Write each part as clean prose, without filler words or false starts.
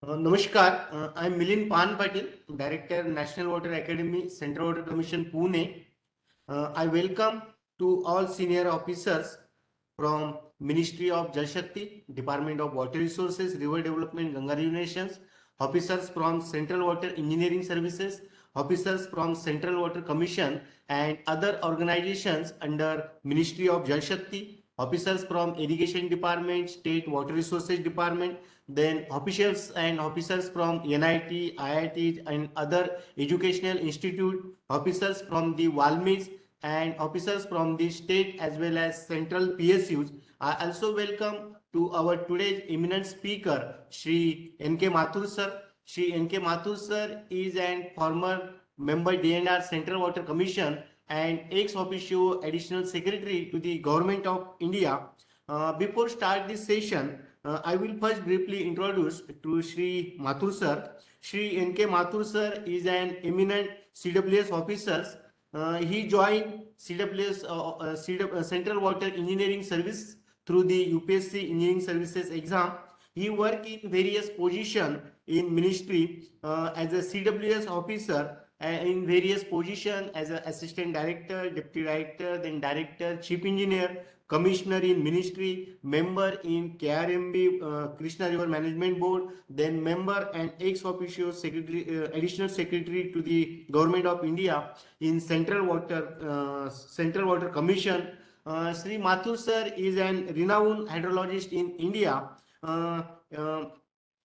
Namaskar, I'm Milind Pan Patil, Director, National Water Academy, Central Water Commission, Pune. I welcome to all senior officers from Ministry of Jal Shakti, Department of Water Resources, River Development, Ganga Nations, officers from Central Water Engineering Services, officers from Central Water Commission and other organizations under Ministry of Jal Shakti, officers from Irrigation Department, State Water Resources Department, then officials and officers from NIT, IIT and other educational institute, officers from the Valmis and officers from the state as well as central PSUs. I also welcome to our today's eminent speaker, Shri N.K. Mathur sir. Shri N.K. Mathur sir is an former member DNR Central Water Commission and ex officio additional secretary to the Government of India. Before start this session, I will first briefly introduce to Shri Mathur sir. Shri N.K. Mathur sir is an eminent CWS officer. He joined Central Water Engineering Service through the UPSC Engineering Services exam. He worked in various positions in ministry as a CWS officer in various positions as an assistant director, deputy director, then director, chief engineer, commissioner in ministry, member in KRMB, Krishna River Management Board, then member and ex officio secretary, additional secretary to the Government of India in Central Water Commission. Sri Mathur sir is an renowned hydrologist in India. Uh, uh,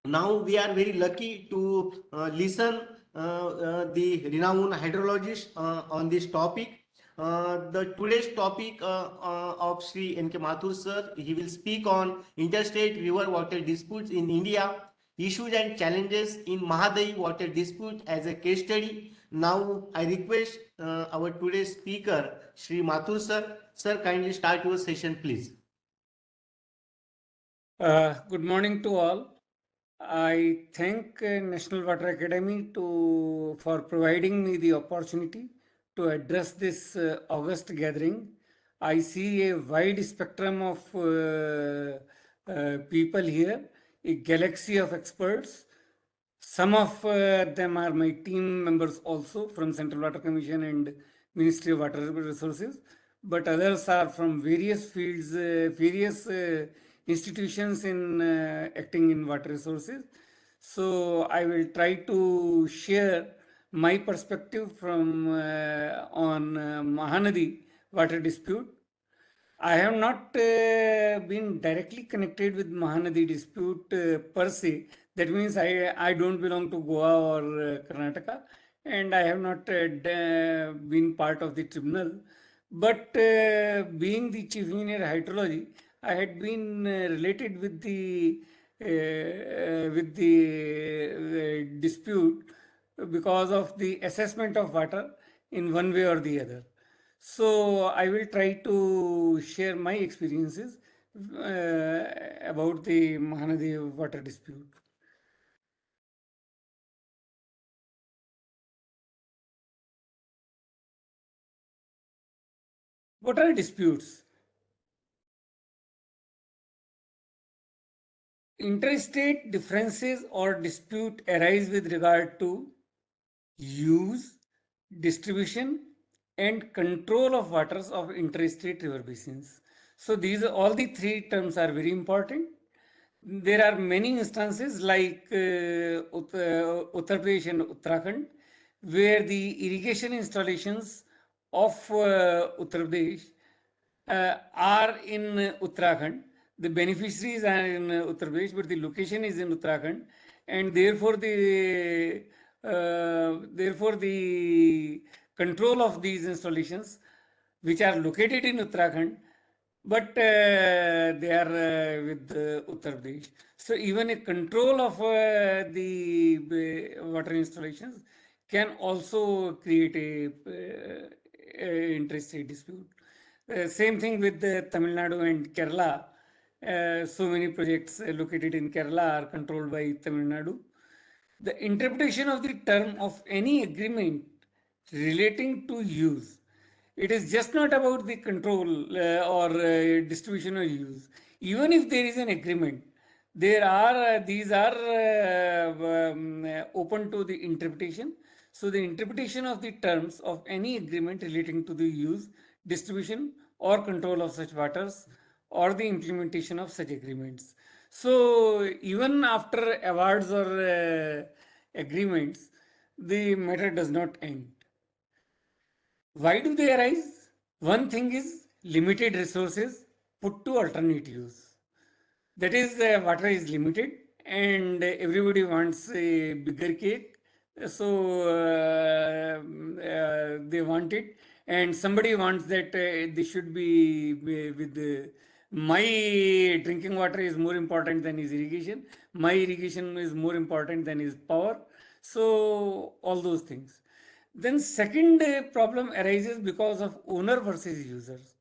Now we are very lucky to listen the renowned hydrologist on this topic. The today's topic of Sri N.K. Mathur sir, he will speak on interstate river water disputes in India, issues and challenges in Mahadayi water dispute as a case study. Now I request our today's speaker, Sri Mathur sir. Sir, kindly start your session, please. Good morning to all. I thank National Water Academy for providing me the opportunity to address this August gathering. I see a wide spectrum of people here, a galaxy of experts. Some of them are my team members also from Central Water Commission and Ministry of Water Resources, but others are from various fields, various institutions in acting in water resources. So I will try to share my perspective from on Mahadayi water dispute. I have not been directly connected with Mahadayi dispute per se. That means I don't belong to Goa or Karnataka, and I have not been part of the tribunal. But being the chief engineer hydrology, I had been related with the dispute because of the assessment of water in one way or the other. So I will try to share my experiences about the Mahadayi water dispute. What are disputes? Interstate differences or dispute arise with regard to use, distribution, and control of waters of interstate river basins. So these all the three terms are very important. There are many instances like Uttar Pradesh and Uttarakhand, where the irrigation installations of Uttar Pradesh are in Uttarakhand. The beneficiaries are in Uttar Pradesh, but the location is in Uttarakhand, and therefore the control of these installations, which are located in Uttarakhand, but they are with Uttar Pradesh. So even a control of the water installations can also create a interstate dispute. Same thing with Tamil Nadu and Kerala. So many projects located in Kerala are controlled by Tamil Nadu. The interpretation of the term of any agreement relating to use, it is just not about the control or distribution or use. Even if there is an agreement, these are open to the interpretation. So the interpretation of the terms of any agreement relating to the use, distribution or control of such waters or the implementation of such agreements. So even after awards or agreements, the matter does not end. Why do they arise? One thing is limited resources put to alternate use. That is, water is limited and everybody wants a bigger cake. So they want it, and somebody wants that they should be with my drinking water is more important than his irrigation. My irrigation is more important than his power. So all those things. Then second problem arises because of owner versus users.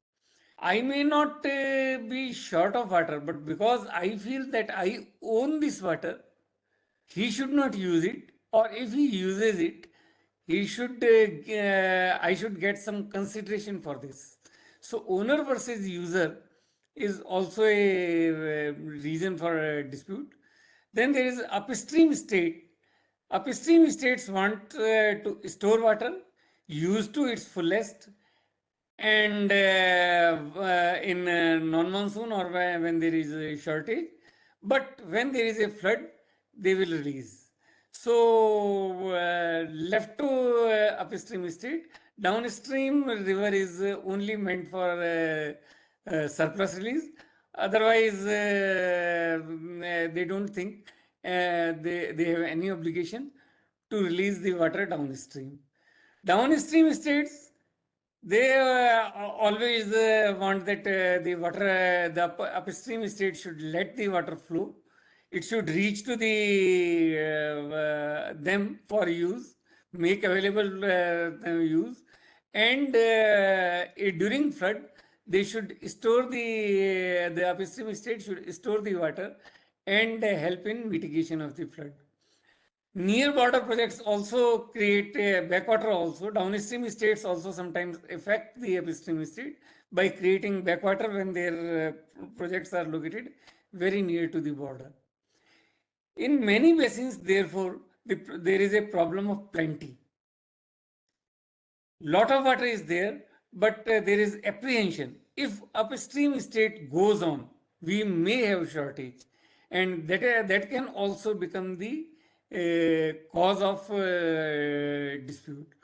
I may not be short of water, but because I feel that I own this water, he should not use it, or if he uses it, I should get some consideration for this. So owner versus user is also a reason for a dispute. Then there is upstream state. Upstream states want to store water, use to its fullest, and in non-monsoon or when there is a shortage, but when there is a flood, they will release. So left to upstream state, downstream river is only meant for surplus release. Otherwise, they don't think they have any obligation to release the water downstream. Downstream states, they always want that the water, the upstream state should let the water flow. It should reach to the them for use, make available use, and during flood, they should store the upstream state should store the water and help in mitigation of the flood. Near border projects also create a backwater also. Downstream states also sometimes affect the upstream state by creating backwater when their projects are located very near to the border. In many basins, therefore, there is a problem of plenty. Lot of water is there, but there is apprehension. If upstream state goes on, we may have shortage, and that can also become the cause of dispute.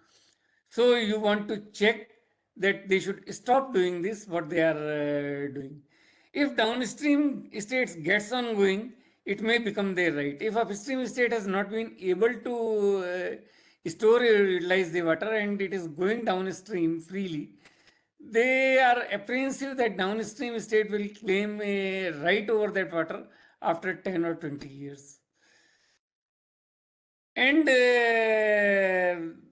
So you want to check that they should stop doing this, what they are doing. If downstream states gets on going, it may become their right. If upstream state has not been able to store or utilize the water and it is going downstream freely, they are apprehensive that downstream state will claim a right over that water after 10 or 20 years. And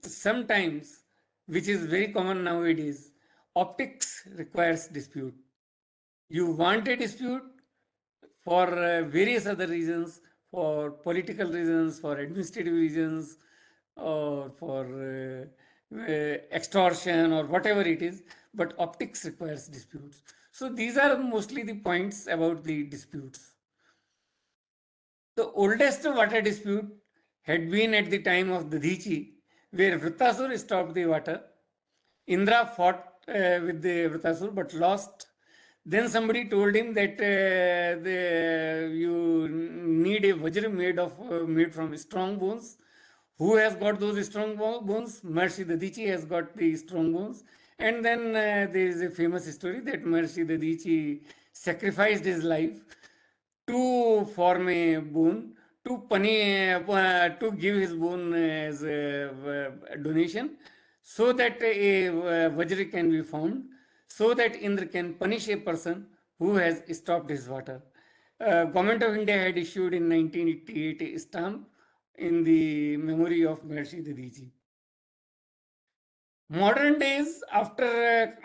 sometimes, which is very common nowadays, optics requires dispute. You want a dispute for various other reasons, for political reasons, for administrative reasons, or for extortion or whatever it is, but optics requires disputes. So these are mostly the points about the disputes. The oldest water dispute had been at the time of Dadichi, where Vritasur stopped the water. Indra fought with the Vritasur but lost. Then somebody told him that you need a vajra made from strong bones. Who has got those strong bones? Maharishi Dadichi has got the strong bones. And then there is a famous story that Maharishi Dadichi sacrificed his life to form a bone, to give his bone as a donation, so that a vajra can be found, so that Indra can punish a person who has stopped his water. Government of India had issued in 1988 a stamp in the memory of Maharishi Dadichi. Modern days, after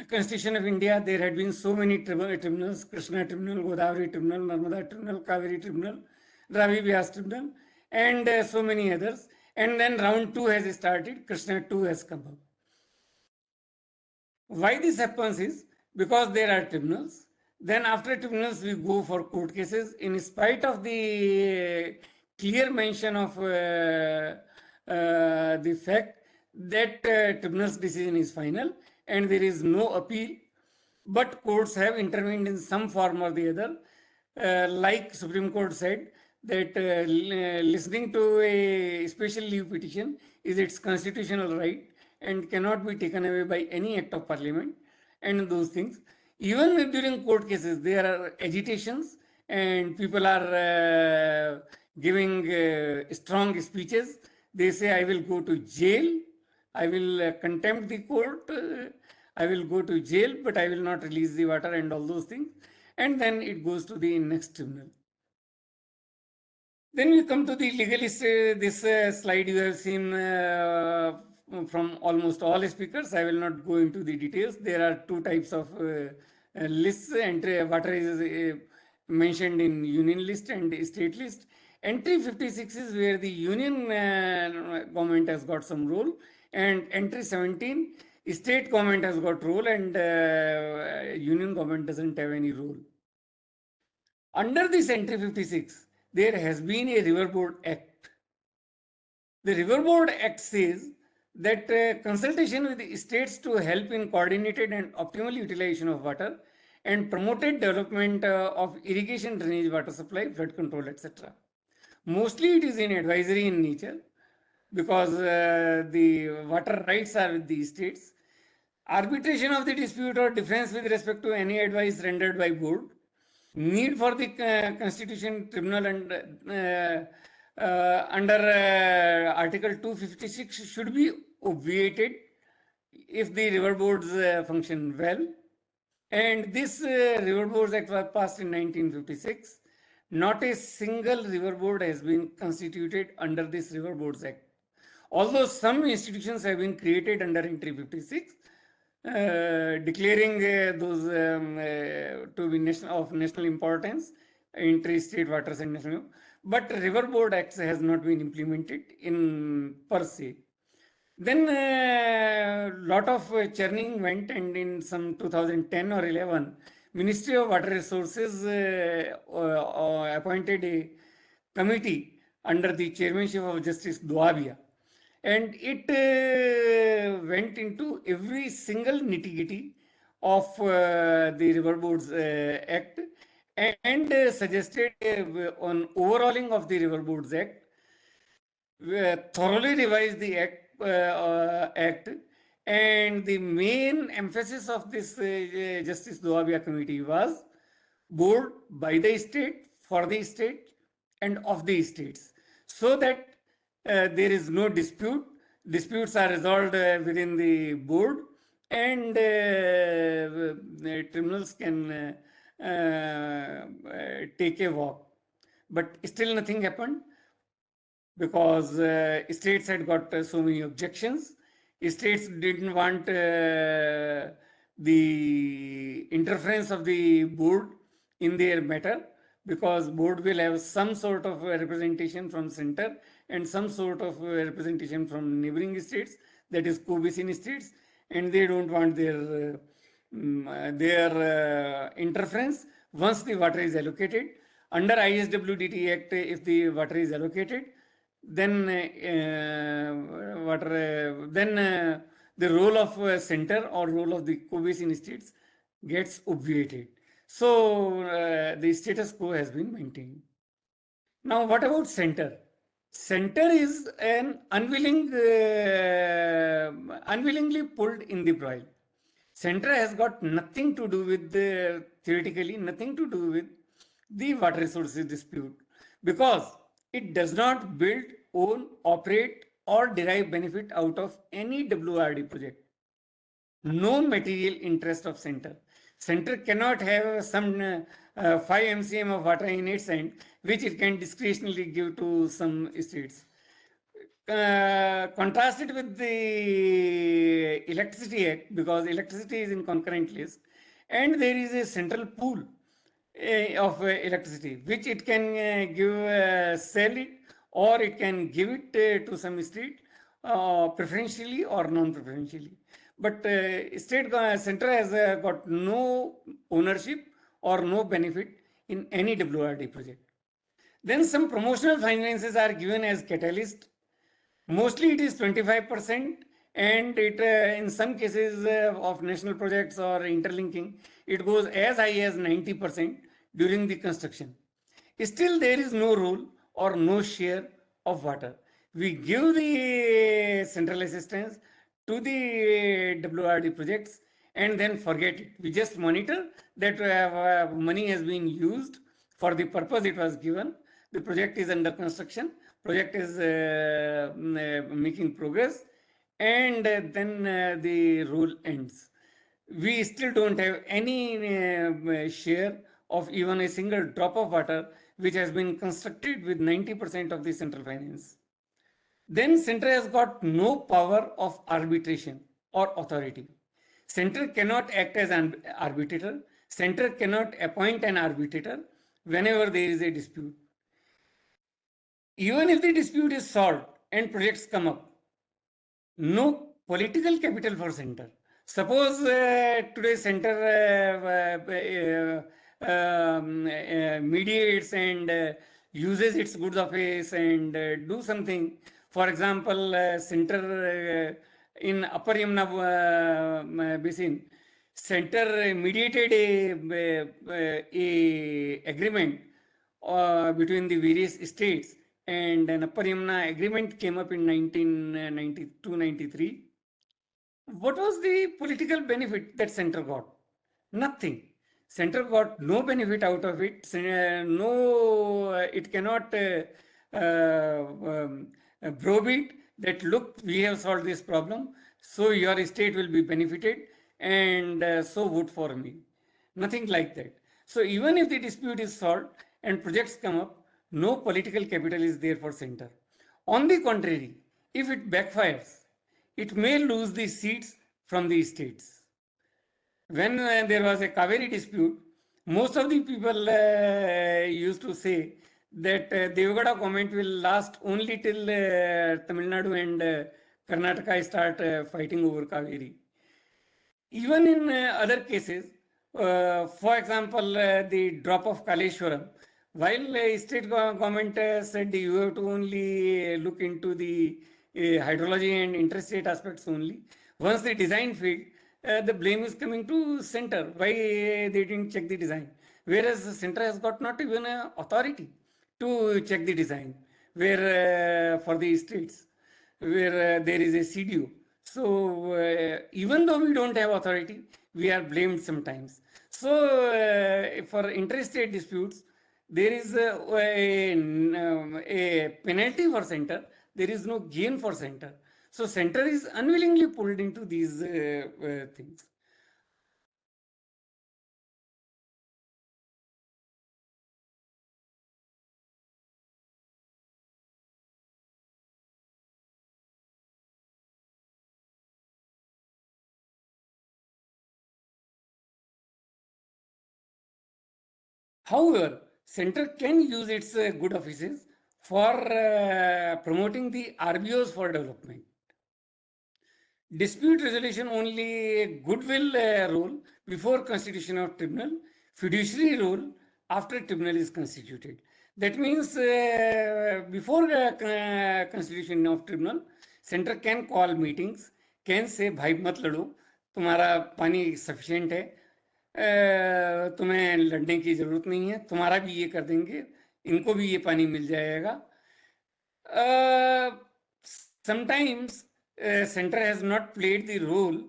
Constitution of India, there had been so many tribunals: Krishna Tribunal, Godavari Tribunal, Narmada Tribunal, Kaveri Tribunal, Ravi Vyas Tribunal, and so many others. And then round 2 has started, Krishna 2 has come up. Why this happens is because there are tribunals, Then after tribunals, we go for court cases. In spite of the clear mention of the fact that tribunal's decision is final and there is no appeal, but courts have intervened in some form or the other. Like Supreme Court said that listening to a special leave petition is its constitutional right and cannot be taken away by any act of parliament and those things. Even during court cases, there are agitations and people are giving strong speeches. They say, I will go to jail, I will contempt the court, I will go to jail, but I will not release the water and all those things. And then it goes to the next tribunal. Then we come to the legalist. This slide you have seen from almost all speakers. I will not go into the details. There are two types of lists. Entry water is mentioned in union list and state list. Entry 56 is where the union government has got some role, and entry 17, state government has got role, and union government doesn't have any role. Under this entry 56, there has been a River Board Act. The River Board Act says that consultation with the states to help in coordinated and optimal utilization of water and promoted development of irrigation, drainage, water supply, flood control, etc. Mostly it is in advisory in nature because the water rights are with the states. Arbitration of the dispute or difference with respect to any advice rendered by board. Need for the constitution tribunal and under article 256 should be obviated if the river boards function well. And this River Boards Act was passed in 1956. Not a single river board has been constituted under this River Boards Act. Although some institutions have been created under entry 56, declaring those to be of national importance, interstate waters and national, but River Board Act has not been implemented in per se. Then lot of churning went, and in some 2010 or 11, Ministry of Water Resources appointed a committee under the chairmanship of Justice Dwabia, and it went into every single nitty-gritty of the River Boards Act and suggested on overhauling of the River Boards Act, thoroughly revised the act, and the main emphasis of this Justice Dwabia committee was board by the state, for the state, and of the states, so that there is no dispute. Disputes are resolved within the board, and tribunals can take a walk. But still nothing happened because states had got so many objections. States didn't want the interference of the board in their matter, because board will have some sort of representation from center and some sort of representation from neighboring states, that is co-basin states, and they don't want their interference once the water is allocated. Under ISWDT Act, if the water is allocated, then the role of center or role of the co-basin states gets obviated. So the status quo has been maintained. Now, what about center? Center is an unwillingly pulled in the broil. Center has got nothing to do with theoretically nothing to do with the water resources dispute, because it does not build, own, operate, or derive benefit out of any WRD project. No material interest of center. Center cannot have some 5 MCM of water in its end, which it can discretionally give to some states. Contrast it with the Electricity Act, because electricity is in concurrent list, and there is a central pool of electricity, which it can sell it, or it can give it to some state preferentially or non-preferentially. But state center has got no ownership or no benefit in any WRD project. Then some promotional finances are given as catalyst. Mostly it is 25%, and it in some cases of national projects or interlinking, it goes as high as 90% during the construction. Still, there is no rule or no share of water. We give the central assistance to the WRD projects and then forget it. We just monitor that money has been used for the purpose it was given. The project is under construction, project is making progress, and then the rule ends. We still don't have any share of even a single drop of water which has been constructed with 90% of the central finance. Then center has got no power of arbitration or authority. Center cannot act as an arbitrator. Center cannot appoint an arbitrator whenever there is a dispute. Even if the dispute is solved and projects come up, no political capital for center. Suppose today center mediates and uses its good office and do something. For example, center in Upper Yamuna basin, center mediated a agreement between the various states, and an Upper Yamuna agreement came up in 1992-93. What was the political benefit that center got? Nothing. Center got no benefit out of it. It cannot browbeat that look, we have solved this problem, so your state will be benefited, and so vote for me. Nothing like that. So even if the dispute is solved and projects come up, no political capital is there for center. On the contrary, if it backfires, it may lose the seats from the states. When there was a Kaveri dispute, most of the people used to say that Devagada government will last only till Tamil Nadu and Karnataka start fighting over Kaveri. Even in other cases, for example, the drop of Kaleshwaram, while state government said you have to only look into the hydrology and interstate aspects only, once the design failed, the blame is coming to center. Why they didn't check the design? Whereas the center has got not even an authority to check the design, where for the states, where there is a CDO. So even though we don't have authority, we are blamed sometimes. So for interstate disputes, there is a penalty for center. There is no gain for center. So center is unwillingly pulled into these things. However, center can use its good offices for promoting the RBOs for development. Dispute resolution only a goodwill role before constitution of tribunal, fiduciary role after tribunal is constituted. That means before constitution of tribunal, center can call meetings, can say भाई मत लड़ो, तुम्हारा पानी sufficient है, तुम्हें लड़ने की जरूरत नहीं है, तुम्हारा भी ये कर देंगे, इनको भी ये पानी मिल जाएगा. Sometimes center has not played the role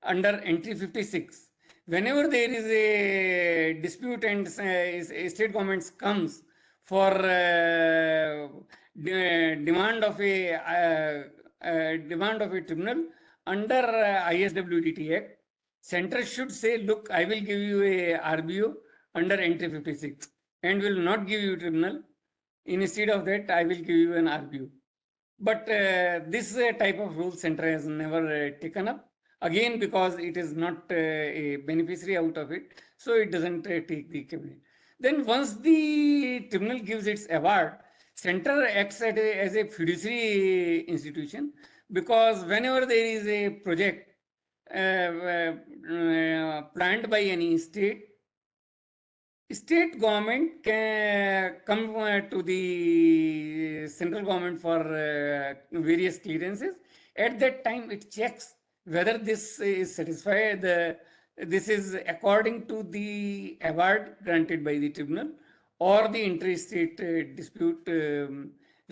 under entry 56. Whenever there is a dispute and state governments comes for demand of a tribunal under ISWDT Act, center should say, look, I will give you a RBO under entry 56 and will not give you tribunal. Instead of that, I will give you an RBO. But this type of rule center has never taken up, again because it is not a beneficiary out of it, so it doesn't take the cabinet. Then once the tribunal gives its award, center acts as a fiduciary institution, because whenever there is a project planned by any state, state government can come to the central government for various clearances. At that time, it checks whether this is satisfied, this is according to the award granted by the tribunal or the interstate dispute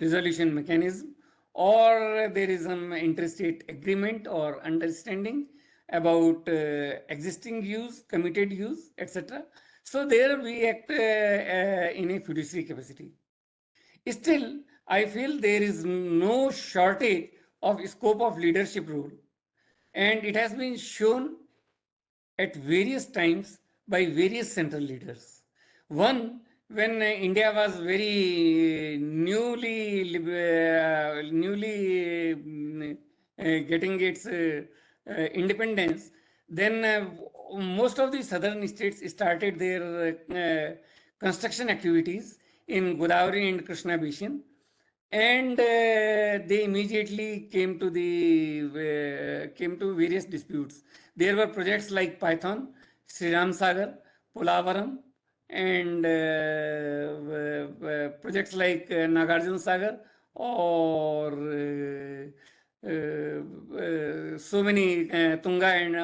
resolution mechanism, or there is some interstate agreement or understanding about existing use, committed use, etc. So there we act in a fiduciary capacity. Still, I feel there is no shortage of scope of leadership role, and it has been shown at various times by various central leaders. One, when India was very newly getting its independence, then most of the southern states started their construction activities in Godavari and Krishna basin, and they immediately came to various disputes. There were projects like Python, Sri Ram Sagar, Polavaram, and projects like Nagarjuna Sagar, or so many Tunga and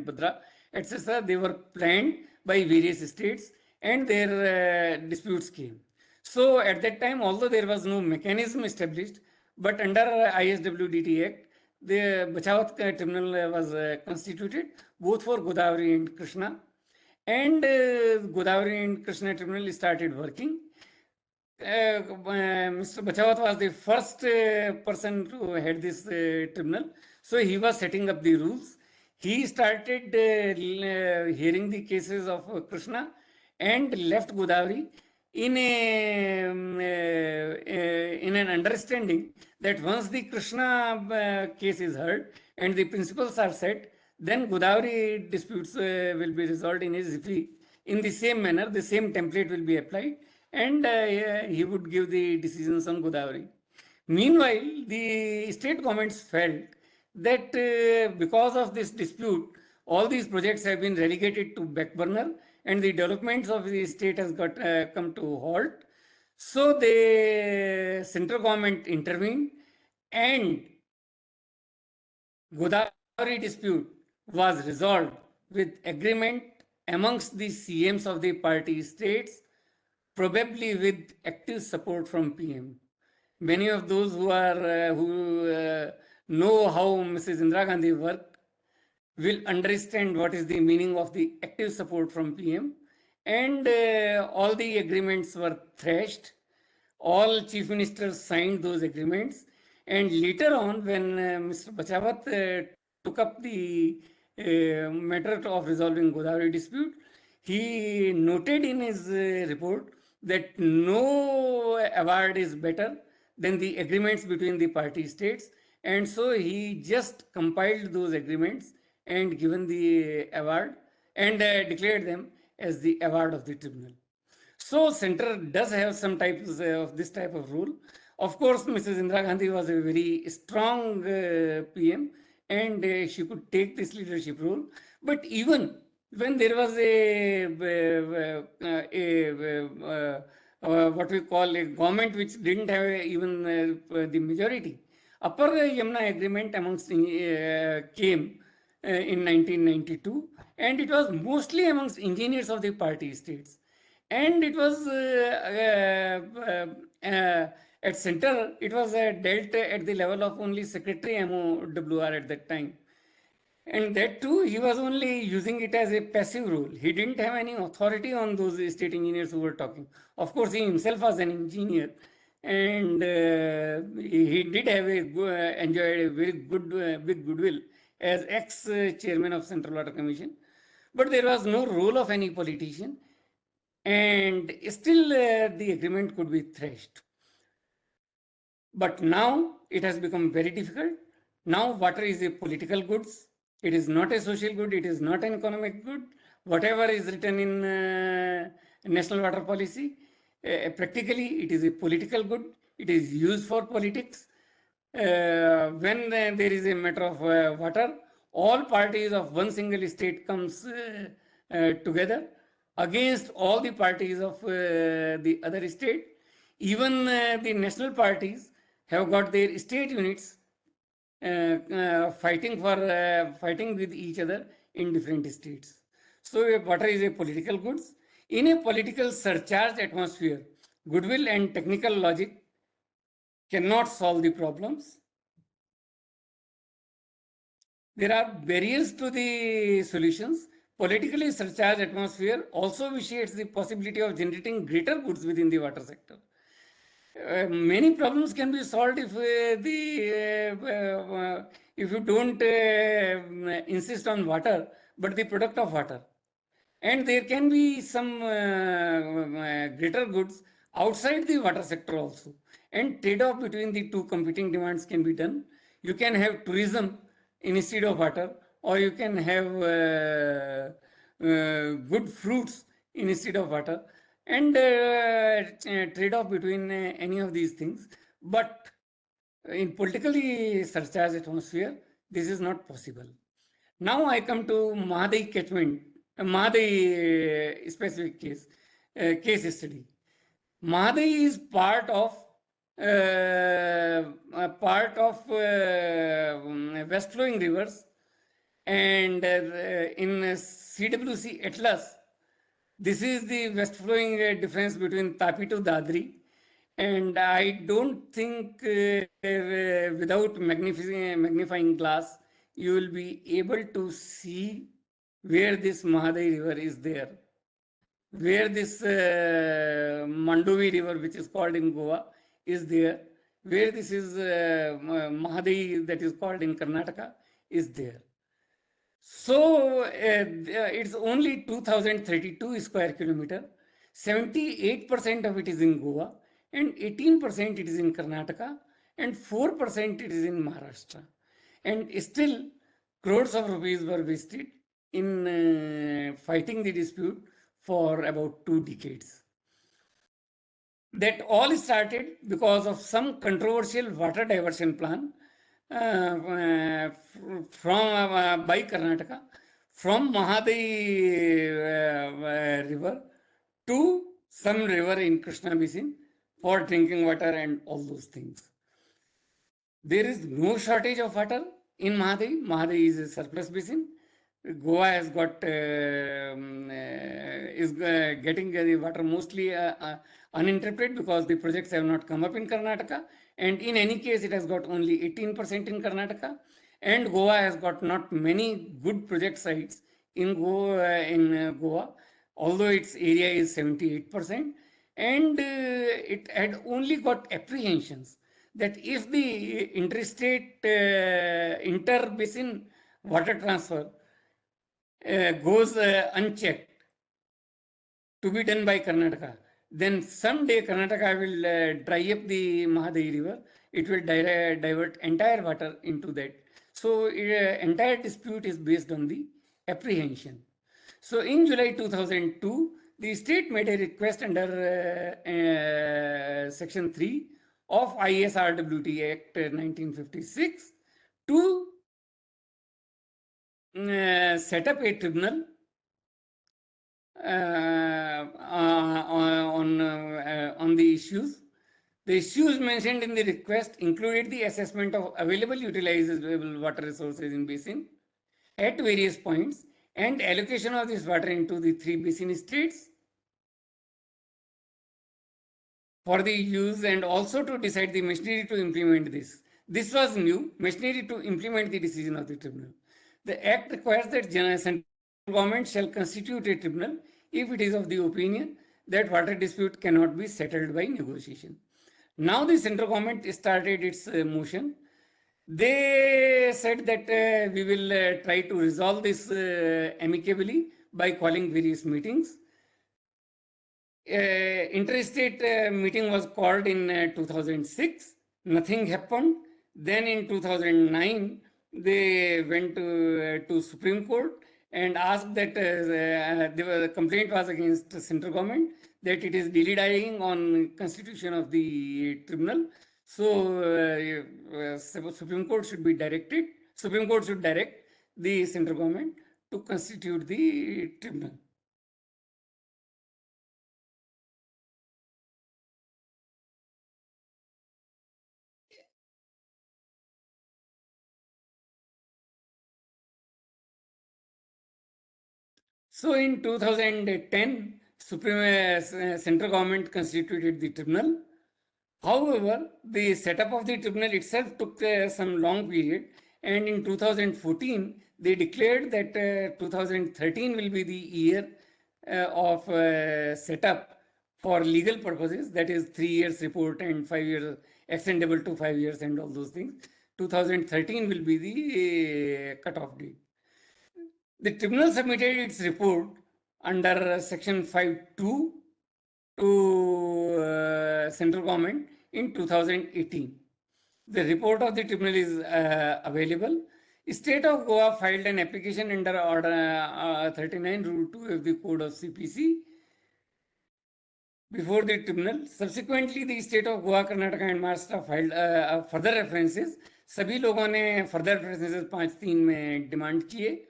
Bhadra, etc. They were planned by various states, and their disputes came. So at that time, although there was no mechanism established, but under ISWDT Act, the Bachawat Tribunal was constituted both for Godavari and Krishna, and Godavari and Krishna Tribunal started working. Mr. Bachawat was the first person to head this tribunal, so he was setting up the rules. He started hearing the cases of Krishna and left Godavari in an understanding that once the Krishna case is heard and the principles are set, then Godavari disputes will be resolved in a jiffy. In the same manner, the same template will be applied, and he would give the decisions on Godavari. Meanwhile, the state governments felt that because of this dispute, all these projects have been relegated to back burner, and the developments of the state has got come to halt. So the central government intervened, and Godavari dispute was resolved with agreement amongst the CMs of the party states, probably with active support from PM. Many of those who know how Mrs. Indira Gandhi worked will understand what is the meaning of the active support from PM, and all the agreements were thrashed. All chief ministers signed those agreements, and later on, when Mr. Bachawat took up the matter of resolving Godavari dispute, he noted in his report that no award is better than the agreements between the party states, and so he just compiled those agreements and given the award and declared them as the award of the tribunal. So center does have some types of this type of rule. Of course, Mrs. Indira Gandhi was a very strong PM, and she could take this leadership role. But even when there was what we call a government which didn't have even the majority, Upper Yamuna Agreement amongst came in 1992, and it was mostly amongst engineers of the party states, and it was at center, it was dealt at the level of only Secretary MOWR at that time, and that too he was only using it as a passive role. He didn't have any authority on those state engineers who were talking. Of course, he himself was an engineer, and he did have enjoyed a very good big goodwill as ex-chairman of Central Water Commission, but there was no role of any politician, and still the agreement could be thrashed. But now it has become very difficult. Now water is a political goods. It is not a social good. It is not an economic good. Whatever is written in national water policy, practically it is a political good. It is used for politics. When there is a matter of water, all parties of one single state comes together. against all the parties of the other state. Even the national parties have got their state units fighting with each other in different states. So water is a political goods. In a political surcharged atmosphere, goodwill and technical logic cannot solve the problems. There are barriers to the solutions. Politically surcharged atmosphere also vitiates the possibility of generating greater goods within the water sector. Many problems can be solved if you don't insist on water, but the product of water. And there can be some greater goods outside the water sector also. And trade-off between the two competing demands can be done. You can have tourism instead of water, or you can have good fruits instead of water, and trade-off between any of these things. But in politically surcharged atmosphere, this is not possible. Now I come to Mahadayi catchment, Mahadayi specific case study. Mahadayi is part of west flowing rivers, and in CWC Atlas, this is the west flowing difference between Tapi to Dadri. And I don't think without magnifying glass, you will be able to see where this Mahadayi river is there, where this Mandovi river, which is called in Goa, is there, where this is Mahadayi that is called in Karnataka is there. So it's only 2032 square kilometer. 78% of it is in Goa, and 18% it is in Karnataka, and 4% it is in Maharashtra. And still, crores of rupees were wasted in fighting the dispute for about 2 decades. That all started because of some controversial water diversion plan by Karnataka from Mahadayi river to some river in Krishna basin for drinking water and all those things. There is no shortage of water in Mahadayi. Mahadayi is a surplus basin. Goa has got is getting the water mostly uninterpreted because the projects have not come up in Karnataka, and in any case it has got only 18% in Karnataka, and Goa has got not many good project sites in Goa, although its area is 78%, and it had only got apprehensions that if the interstate inter-basin water transfer goes unchecked to be done by Karnataka, then someday Karnataka will dry up the Mahadayi river. It will divert entire water into that. So entire dispute is based on the apprehension. So in July 2002, the state made a request under Section 3 of ISRWT Act 1956 to set up a tribunal on the issues. The issues mentioned in the request included the assessment of available utilizable water resources in basin at various points and allocation of this water into the 3 basin states for the use, and also to decide the machinery to implement this. This was new, machinery to implement the decision of the tribunal. The act requires that central government shall constitute a tribunal if it is of the opinion that water dispute cannot be settled by negotiation. Now the central government started its motion. They said that we will try to resolve this amicably by calling various meetings. Interstate meeting was called in 2006. Nothing happened. Then in 2009, they went to Supreme Court and asked that the complaint was against the central government, that it is dilly-dallying on constitution of the tribunal. So Supreme Court should direct the central government to constitute the tribunal. So in 2010, central government constituted the tribunal. However, the setup of the tribunal itself took some long period, and in 2014 they declared that 2013 will be the year of setup for legal purposes, that is 3 years report and 5 years extendable to 5 years and all those things. 2013 will be the cutoff date. The tribunal submitted its report under section 5.2 to central government in 2018. The report of the tribunal is available. State of Goa filed an application under Order 39 Rule 2 of the Code of CPC before the tribunal. Subsequently, the state of Goa, Karnataka and Maharashtra filed further references. सभी लोगों ने further references 5-3 में demand किए.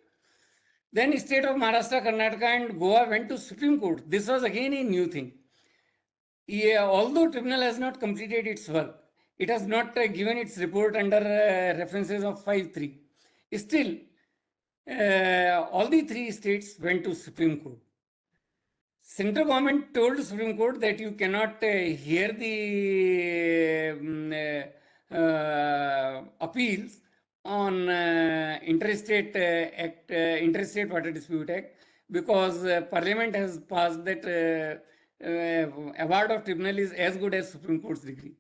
Then state of Maharashtra, Karnataka and Goa went to Supreme Court. This was again a new thing. Although tribunal has not completed its work, it has not given its report under references of 5.3. Still, all the 3 states went to Supreme Court. Central government told Supreme Court that you cannot hear the appeals on Interstate Act, Interstate Water Dispute Act, because Parliament has passed that award of tribunal is as good as Supreme Court's decree.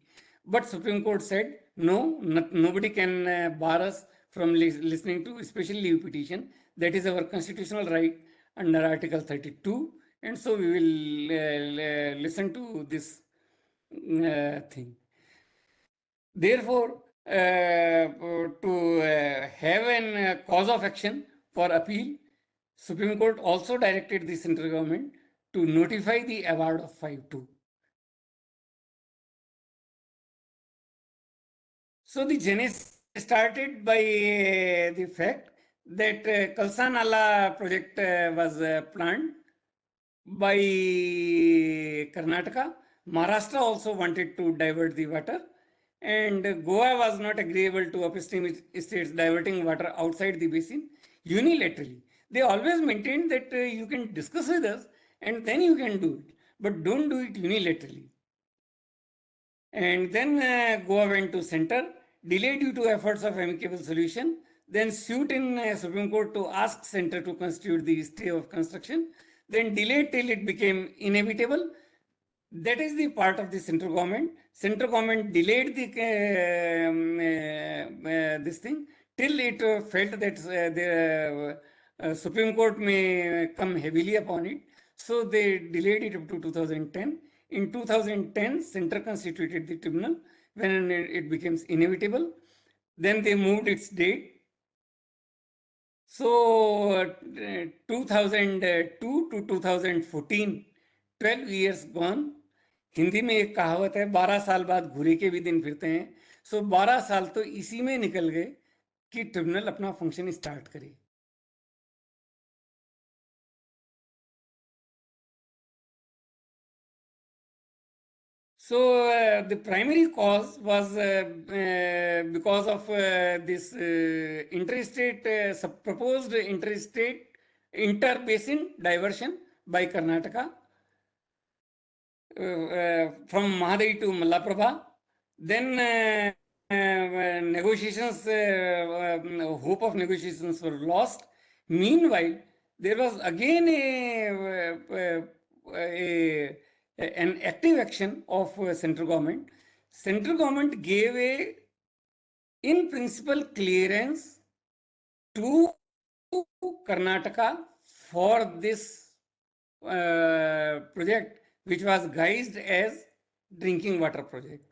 But Supreme Court said, no, nobody can bar us from listening to especially leave petition. That is our constitutional right under Article 32. And so we will listen to this thing. Therefore, to have a cause of action for appeal, Supreme Court also directed the central government to notify the award of 5.2. So the genesis started by the fact that Kalsa Nala project was planned by Karnataka. Maharashtra also wanted to divert the water, and Goa was not agreeable to upstream states diverting water outside the basin unilaterally. They always maintained that you can discuss with us and then you can do it, but don't do it unilaterally. And then Goa went to center, delayed due to efforts of amicable solution, then sued in Supreme Court to ask center to constitute the stay of construction, then delayed till it became inevitable. That is the part of the central government. Central government delayed the this thing till it felt that the Supreme Court may come heavily upon it. So they delayed it up to 2010. In 2010, center constituted the tribunal when it becomes inevitable. Then they moved its date. So 2002 to 2014, 12 years gone. Hindi में एक कहावत है, 12 साल बाद घुरे के भी दिन फिरते हैं. सो 12 साल तो इसी में निकल गए कि ट्रिब्यूनल अपना फंक्शन स्टार्ट करे. So the primary cause was because of this interstate proposed interstate inter-basin diversion by Karnataka from Mahadayi to Mallaprabha. Then negotiations, hope of negotiations were lost. Meanwhile, there was again an active action of central government. Central government gave a in principle clearance to Karnataka for this project, which was guised as drinking water project.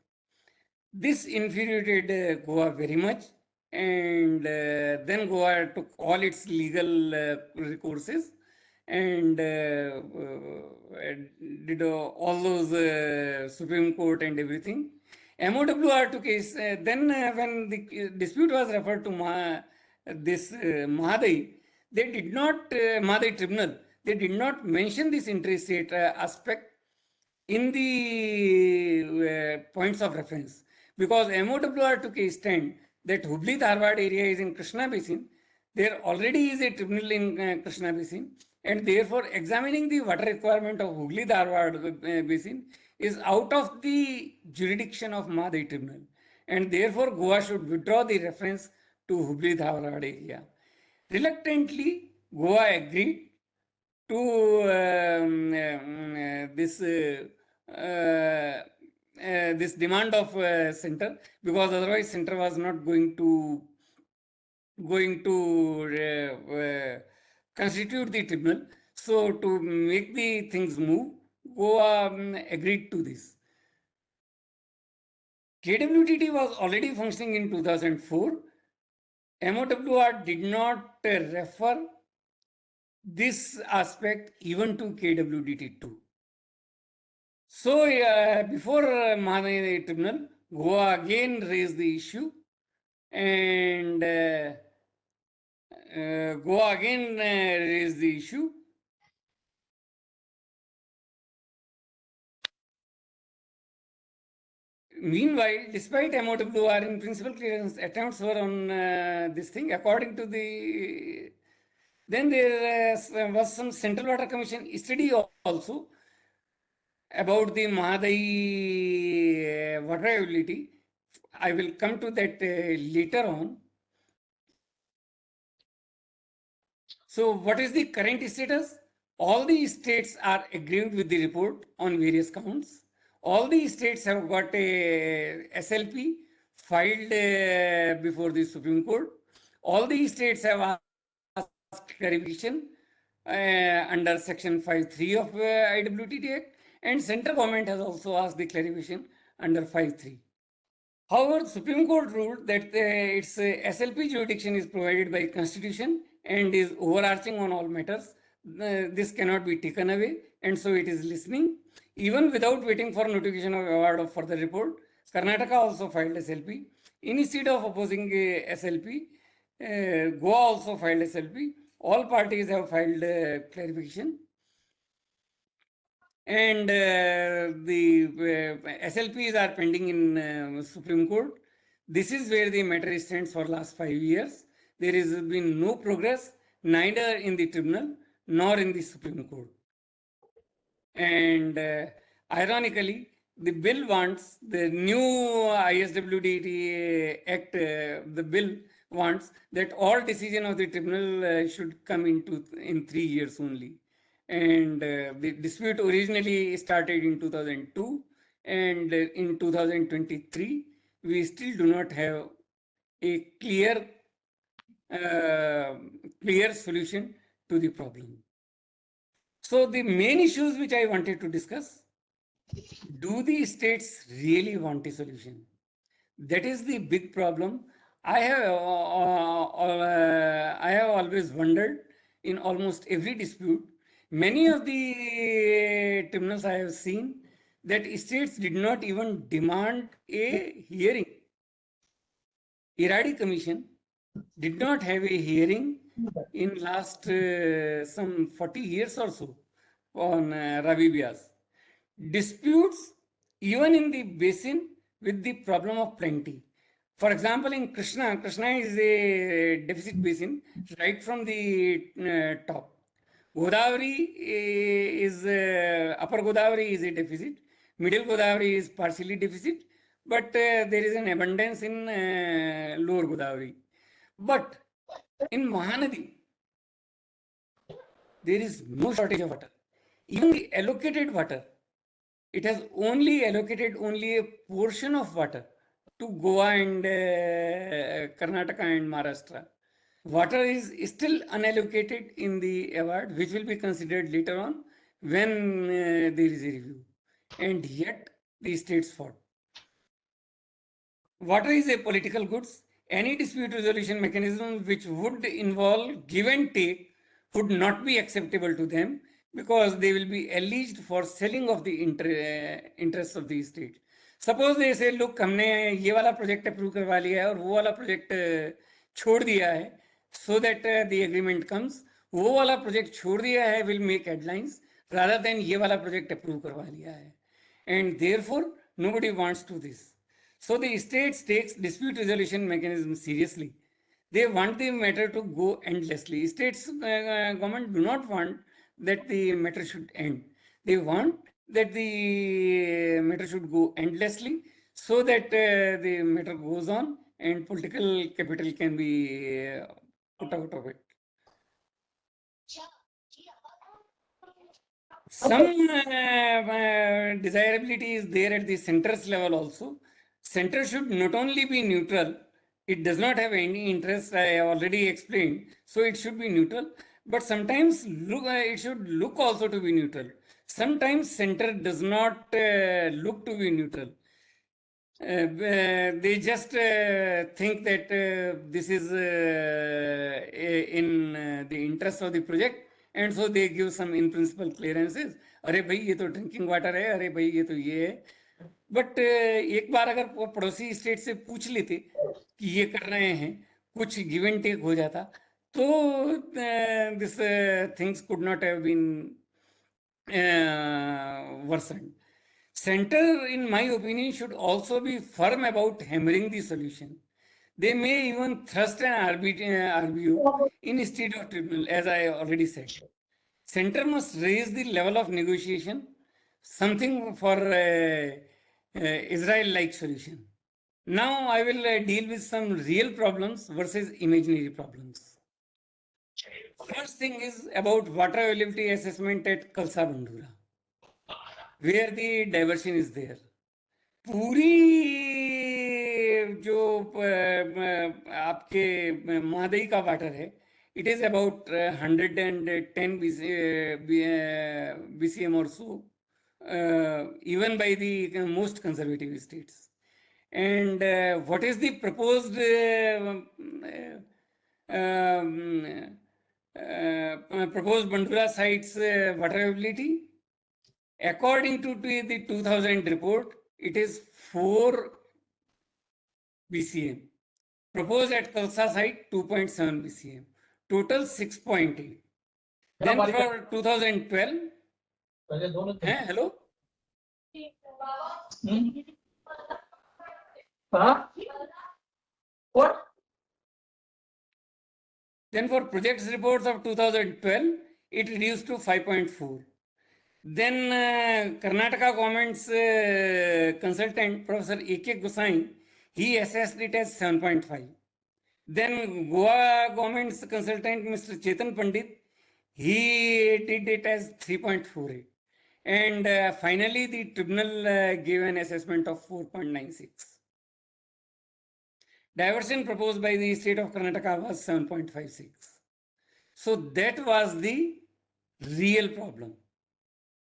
This infuriated Goa very much, and then Goa took all its legal recourses and did all those Supreme Court and everything. MOWR took case. Then when the dispute was referred to Mahadayi, they did not, Mahadayi Tribunal, they did not mention this interstate aspect in the points of reference, because MOWR took a stand that Hubli Dharwad area is in Krishna Basin. There already is a tribunal in Krishna Basin, and therefore examining the water requirement of Hooghly-Dharwad basin is out of the jurisdiction of Mahadayi tribunal, and therefore Goa should withdraw the reference to Hooghly-Dharwad area. Reluctantly, Goa agreed to this demand of center, because otherwise center was not going to constitute the tribunal. So to make the things move, Goa agreed to this. KWTT was already functioning in 2004. MOWR did not refer this aspect even to KWDT2. So before Mahadayi tribunal, Goa again raised the issue, and Goa again raised the issue. Meanwhile, despite MOWR in principal clearance, attempts were on this thing. According to the, then there was some Central Water Commission study also about the Mahadayi water availability. I will come to that later on. So what is the current status? All the states are agreed with the report on various counts. All the states have got a SLP filed before the Supreme Court. All the states have asked clarification under Section 5.3 of IWTT Act, and central government has also asked the clarification under 5.3. However, the Supreme Court ruled that its SLP jurisdiction is provided by Constitution and is overarching on all matters. This cannot be taken away, and so it is listening. Even without waiting for notification of award of further report, Karnataka also filed SLP. Instead of opposing SLP, Goa also filed SLP. All parties have filed clarification. And the SLPs are pending in Supreme Court. This is where the matter stands for last 5 years. There has been no progress, neither in the tribunal nor in the Supreme Court. And ironically, the bill wants, the new ISWDT Act, the bill wants that all decision of the tribunal should come in 3 years only. And the dispute originally started in 2002, and in 2023, we still do not have a clear solution to the problem. So the main issues which I wanted to discuss: do the states really want a solution? That is the big problem. I have always wondered in almost every dispute. Many of the tribunals I have seen that states did not even demand a hearing. Iradi Commission did not have a hearing in last some 40 years or so on Ravi Vyas. Disputes even in the basin with the problem of plenty. For example, in Krishna is a deficit basin right from the top. Godavari is upper Godavari is a deficit, middle Godavari is partially deficit, but there is an abundance in lower Godavari. But in Mahanadi, there is no shortage of water. Even the allocated water, it has only allocated only a portion of water to Goa and Karnataka and Maharashtra. Water is still unallocated in the award, which will be considered later on when there is a review. And yet the states fought. Water is a political goods. Any dispute resolution mechanism which would involve give and take would not be acceptable to them, because they will be alleged for selling of the interests of the state. Suppose they say, look, हमने ये वाला project approve करवा लिया है और वो वाला project छोड़ दिया है, so that the agreement comes. वो वाला प्रोजेक्ट छोड़ दिया है will make headlines rather than ये वाला प्रोजेक्ट अप्रूव करवा लिया है, and therefore nobody wants to this. So the states takes dispute resolution mechanism seriously. They want the matter to go endlessly. States government do not want that the matter should end. They want that the matter should go endlessly, so that the matter goes on and political capital can be put out of it. Some desirability is there at the center's level also. Center should not only be neutral, it does not have any interest, I have already explained, so it should be neutral, but sometimes it should look also to be neutral. Sometimes center does not look to be neutral. They just think that this is in the interest of the project, and so they give some in principle clearances. अरे भाई ये तो drinking water है, अरे भाई ये तो ये है. बट एक बार अगर वो पड़ोसी स्टेट से पूछ लेते कि ये कर रहे हैं, कुछ गिव एंड टेक हो जाता, तो this things could not have been worsened. Center, in my opinion, should also be firm about hammering the solution. They may even thrust an RBO instead of tribunal, as I already said. Center must raise the level of negotiation, something for Israel-like solution. Now I will deal with some real problems versus imaginary problems. First thing is about water availability assessment at Kalsa Bandura, where the diversion is there. पूरी जो आपके महादई का water है, it is about 110 BCM or so, even by the most conservative states. And what is the proposed proposed Bandura site's water availability? According to the 2000 report, it is 4 BCM. Proposed at Kalsa site 2.7 BCM. Total 6.8. Then for 2012, hello? What? Then for projects reports of 2012, it reduced to 5.4. Then Karnataka government's consultant, Professor A.K. Gosai, he assessed it as 7.5. Then Goa government's consultant, Mr. Chetan Pandit, he did it as 3.48. And finally, the tribunal gave an assessment of 4.96. Diversion proposed by the state of Karnataka was 7.56. So that was the real problem.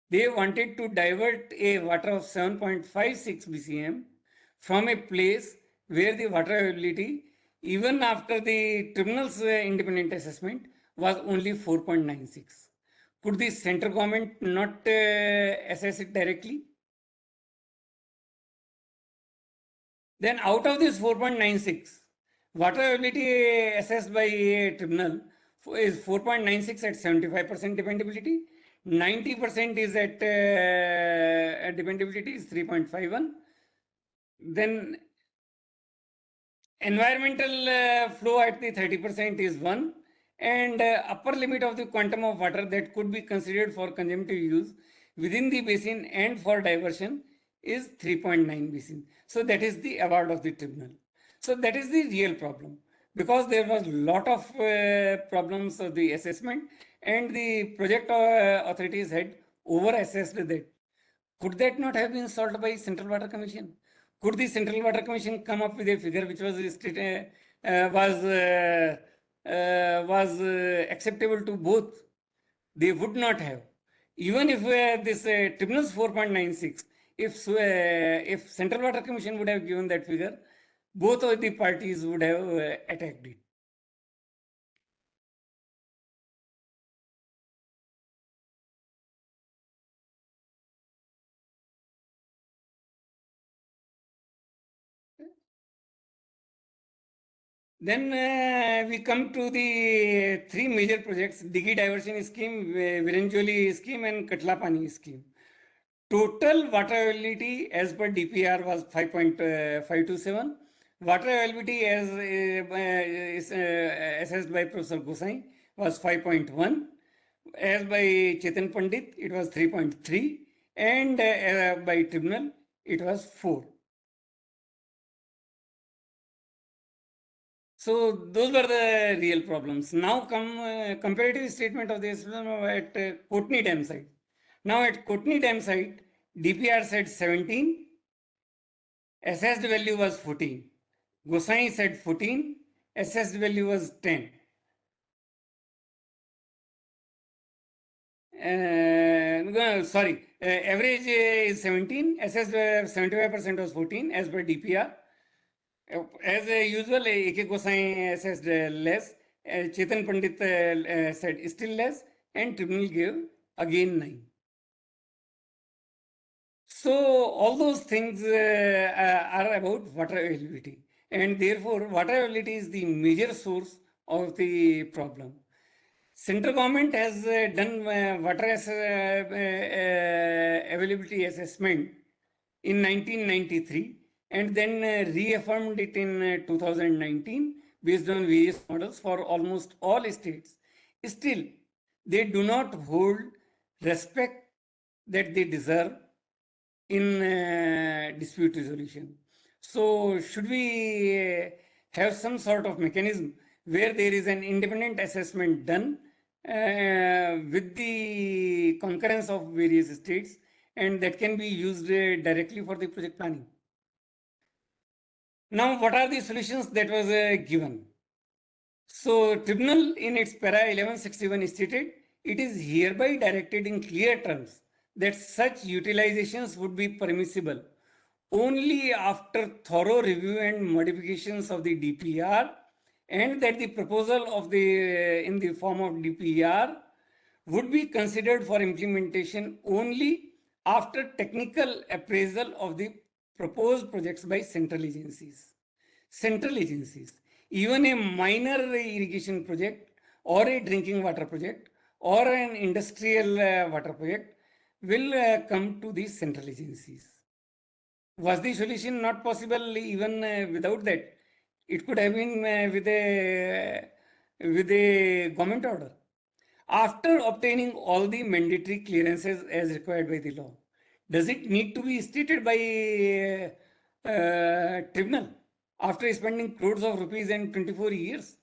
They wanted to divert a water of 7.56 BCM from a place where the water availability, even after the tribunal's independent assessment, was only 4.96. Could the central government not assess it directly? Then out of this 4.96, water availability assessed by a tribunal is 4.96 at 75% dependability. 90% is at dependability is 3.51. Then environmental flow at the 30% is 1, and upper limit of the quantum of water that could be considered for consumptive use within the basin and for diversion is 3.9 basin. So that is the award of the tribunal. So that is the real problem, because there was lot of problems of the assessment, and the project authorities had over-assessed that. Could that not have been solved by Central Water Commission? Could the Central Water Commission come up with a figure which was acceptable to both? They would not have. Even if this tribunal's 4.96, if Central Water Commission would have given that figure, both of the parties would have attacked it. Then we come to the three major projects: Dighi Diversion Scheme, Viranjoli Scheme, and Katlapani Scheme. Total water availability as per DPR was 5.527. Water availability as is assessed by Professor Gosai was 5.1. As by Chetan Pandit, it was 3.3, and by tribunal, it was 4. So those were the real problems. Now come comparative statement of this at Kotni Dam site. Now at Kotni Dam site, DPR said 17, assessed value was 14. Gosai said 14, assessed value was 10. Average is 17, assessed 75% was 14 as per DPR. As usual, A.K. Gosai assessed less, Chetan Pandit said still less, and tribunal gave again 9. So all those things are about water availability, and therefore water availability is the major source of the problem. Central government has done water availability assessment in 1993 and then reaffirmed it in 2019 based on various models for almost all states. Still, they do not hold respect that they deserve in dispute resolution. So, should we have some sort of mechanism where there is an independent assessment done with the concurrence of various states, and that can be used directly for the project planning? Now, what are the solutions that was given? So, tribunal in its para 1161 stated, it is hereby directed in clear terms that such utilizations would be permissible only after thorough review and modifications of the DPR, and that the proposal of the in the form of DPR would be considered for implementation only after technical appraisal of the proposed projects by central agencies. Central agencies, even a minor irrigation project or a drinking water project or an industrial water project will come to these central agencies. Was the solution not possible even without that? It could have been with a government order. After obtaining all the mandatory clearances as required by the law, does it need to be stated by tribunal after spending crores of rupees and 24 years?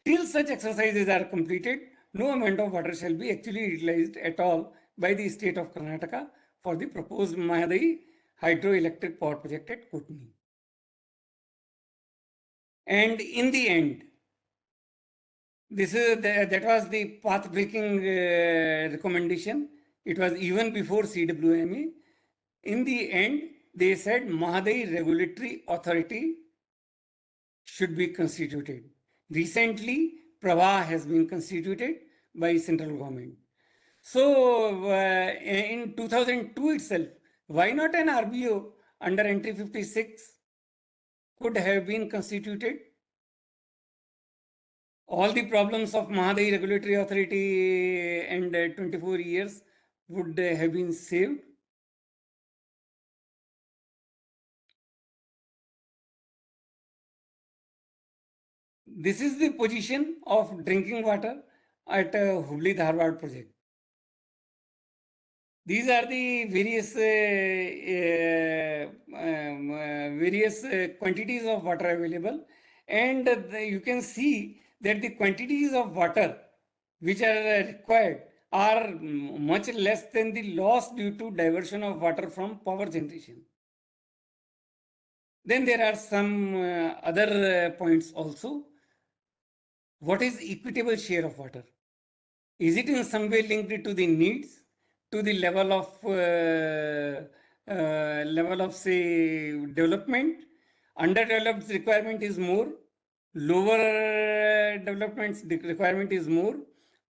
Till such exercises are completed, no amount of water shall be actually utilized at all by the state of Karnataka for the proposed Mahadayi hydroelectric power project at Kotni. And in the end, that was the path-breaking recommendation. It was even before CWMA. In the end, they said Mahadayi Regulatory Authority should be constituted. Recently, Prabha has been constituted by central government. So, in 2002 itself, why not an RBO under entry 56 could have been constituted? All the problems of Mahadayi Regulatory Authority and 24 years would have been saved. This is the position of drinking water at Hubli Dharwad project. These are the various quantities of water available, and you can see that the quantities of water which are required are much less than the loss due to diversion of water from power generation. Then there are some other points also. What is equitable share of water? Is it in some way linked to the needs, to the level of say development? Underdeveloped requirement is more, lower developments requirement is more,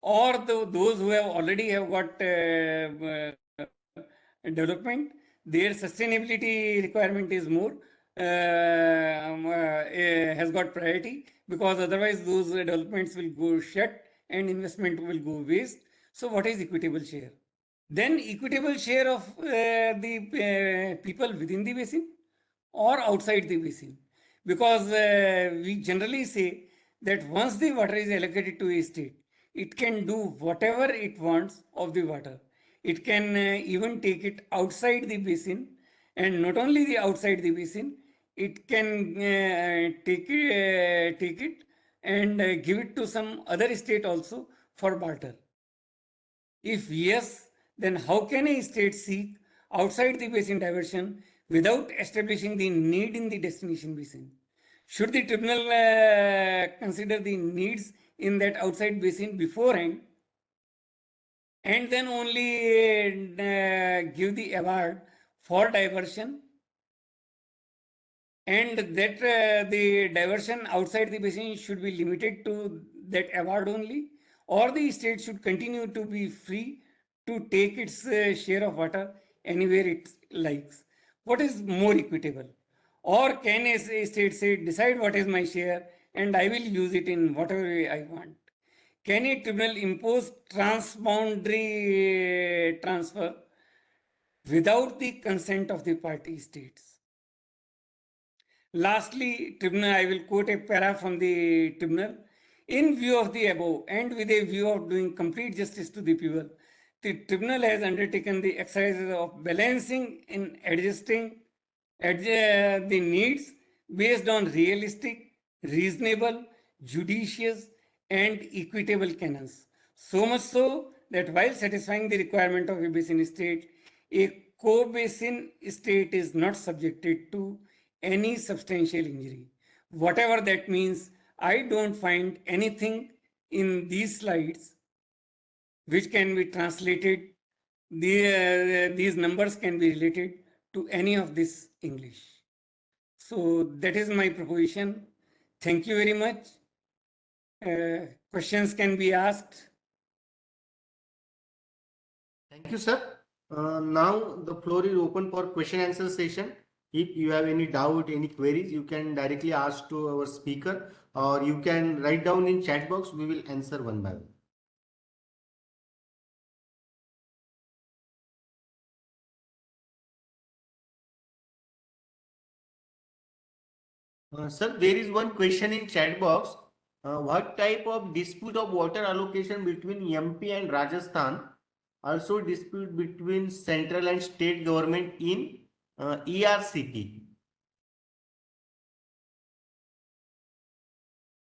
or those who have got development, their sustainability requirement is more, has got priority, because otherwise those developments will go shut and investment will go waste. So what is equitable share? Then equitable share of the people within the basin or outside the basin, because we generally say that once the water is allocated to a state, it can do whatever it wants of the water. It can even take it outside the basin, and not only the outside the basin, it can take it and give it to some other state also for barter. If yes, then how can a state seek outside the basin diversion without establishing the need in the destination basin? Should the tribunal consider the needs in that outside basin beforehand and then only give the award for diversion, and that the diversion outside the basin should be limited to that award only, or the state should continue to be free to take its share of water anywhere it likes? What is more equitable? Or can a state say, decide what is my share and I will use it in whatever way I want? Can a tribunal impose transboundary transfer without the consent of the party states? Lastly, tribunal, I will quote a para from the tribunal. In view of the above, and with a view of doing complete justice to the people, the tribunal has undertaken the exercise of balancing in adjusting the needs based on realistic, reasonable, judicious, and equitable canons. So much so that while satisfying the requirement of a basin state, a co-basin state is not subjected to any substantial injury. Whatever that means, I don't find anything in these slides which can be translated, these numbers can be related to any of this English. So that is my proposition. Thank you very much. Questions can be asked. Thank you, sir. Now the floor is open for question answer session. If you have any doubt, any queries, you can directly ask to our speaker, or you can write down in chat box. We will answer one by one. Sir, there is one question in chat box. What type of dispute of water allocation between MP and Rajasthan? Also dispute between central and state government in ERCP.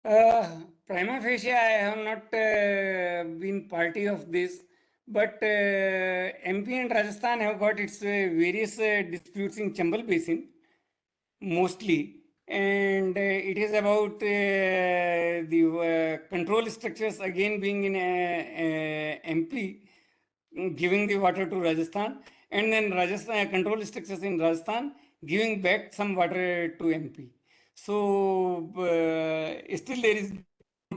Prima facie, I have not been party of this, but MP and Rajasthan have got its various disputes in Chambal Basin, mostly, and it is about the control structures again being in MP, giving the water to Rajasthan, and then Rajasthan control structures in Rajasthan giving back some water to MP. So still there is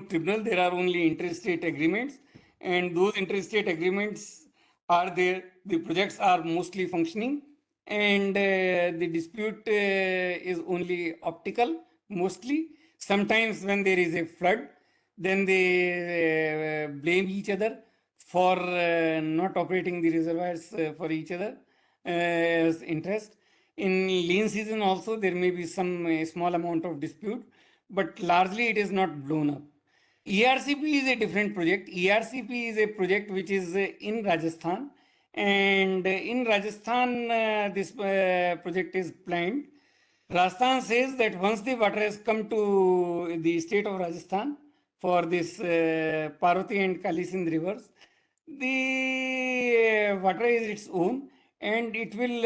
tribunal, there are only interstate agreements, and those interstate agreements are there. The projects are mostly functioning, and the dispute is only optical mostly. Sometimes when there is a flood, then they blame each other for not operating the reservoirs for each other as interest. In lean season also there may be some small amount of dispute, but largely it is not blown up. ERCP is a different project. ERCP is a project which is in Rajasthan, and in Rajasthan this project is planned. Rajasthan says that once the water has come to the state of Rajasthan for this Parvati and Kali Sindh rivers, the water is its own, and it will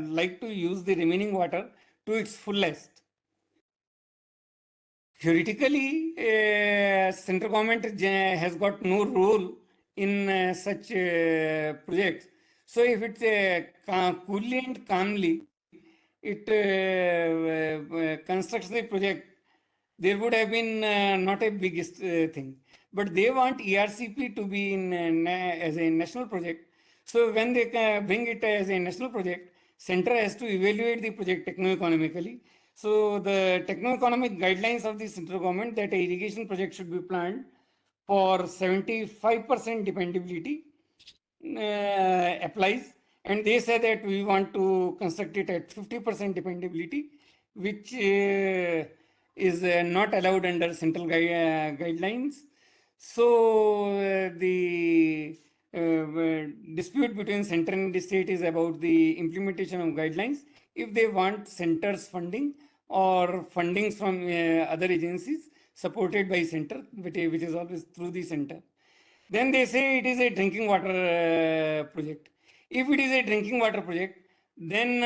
like to use the remaining water to its fullest. Theoretically, central government has got no role in such projects. So if it's coolly and calmly, it constructs the project, there would have been not a big thing. But they want ERCP to be in as a national project. So when they bring it as a national project, center has to evaluate the project techno-economically. So the techno-economic guidelines of the central government that a irrigation project should be planned for 75% dependability applies, and they say that we want to construct it at 50% dependability, which is not allowed under central guidelines. So the dispute between center and the state is about the implementation of guidelines. If they want center's funding or fundings from other agencies supported by center, which is always through the center, then they say it is a drinking water project. If it is a drinking water project, then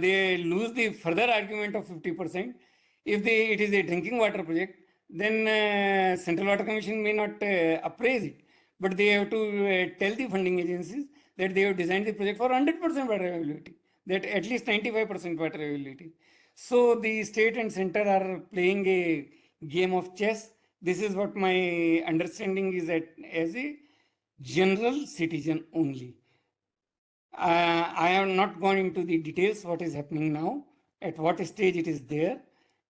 they lose the further argument of 50%. If it is a drinking water project, then Central Water Commission may not appraise it, but they have to tell the funding agencies that they have designed the project for 100% water availability, that at least 95% water availability. So the state and center are playing a game of chess. This is what my understanding is as a general citizen only. I have not gone into the details what is happening now, at what stage it is there,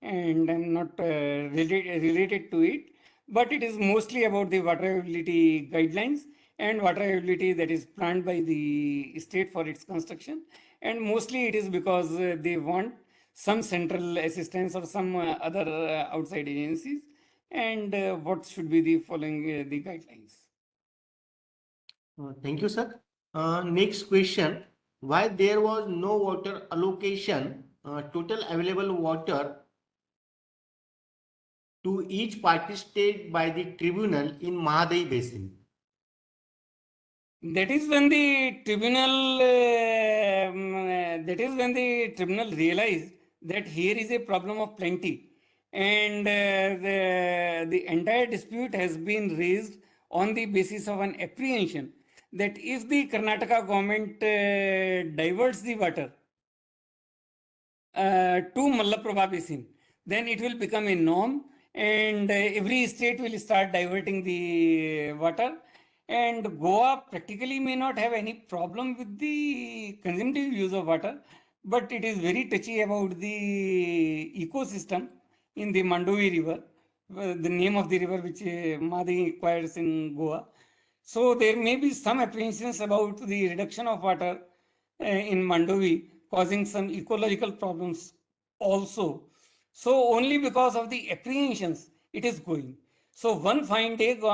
and I'm not related to it, but it is mostly about the water availability guidelines and water availability that is planned by the state for its construction, and mostly it is because they want some central assistance or some other outside agencies, and what should be the following the guidelines. Thank you, sir. Next question. Why there was no water allocation, total available water to each party state by the tribunal in Mahadayi Basin? That is when the tribunal realized that here is a problem of plenty, and the entire dispute has been raised on the basis of an apprehension that if the Karnataka government diverts the water to Mallaprabha Basin, then it will become a norm, and every state will start diverting the water. And Goa practically may not have any problem with the consumptive use of water, but it is very touchy about the ecosystem in the Mandovi River, the name of the river which Mahadayi acquires in Goa. So there may be some apprehensions about the reduction of water in Mandovi causing some ecological problems also. So only because of the apprehensions it is going. So one fine day, the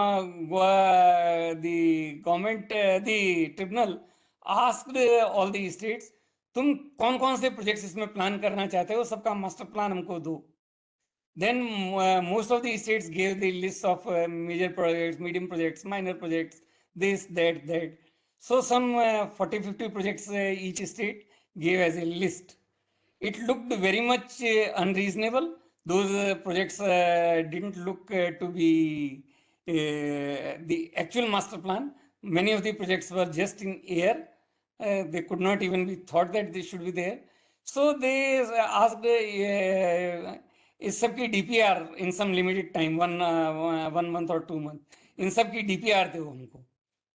government, the tribunal asked all the states, तुम कौन कौन से projects इसमें plan करना चाहते हो, सबका master plan हमको दो. Then most of the states gave the list of major projects, medium projects, minor projects, this, that. So some 40-50 projects each state gave as a list. It looked very much unreasonable. Those projects didn't look to be the actual master plan. Many of the projects were just in air. They could not even be thought that they should be there. So they asked इस सब की DPR इन सम limited time, one month और 2 months, इन सब की DPR दो हमको.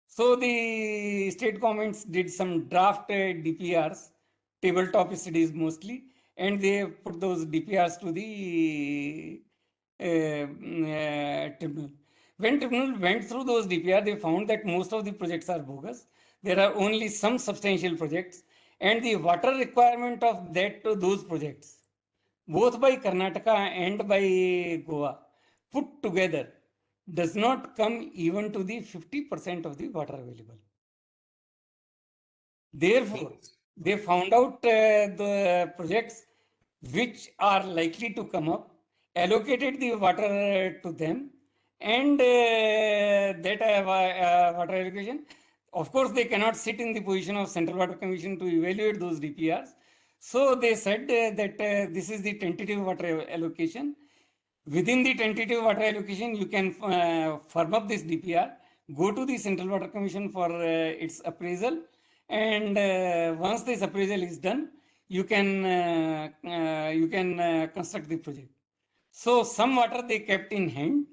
So the state governments did some draft DPRs, tabletop studies mostly, and they put those DPRs to the tribunal. When tribunal went through those DPR, they found that most of the projects are bogus. There are only some substantial projects, and the water requirement of those projects, both by Karnataka and by Goa, put together, does not come even to the 50% of the water available. Therefore, they found out the projects which are likely to come up, allocated the water to them, and that water allocation. Of course, they cannot sit in the position of Central Water Commission to evaluate those DPRs. So they said that this is the tentative water allocation. Within the tentative water allocation, you can firm up this DPR, go to the Central Water Commission for its appraisal, and once this appraisal is done, you can construct the project. So some water they kept in hand,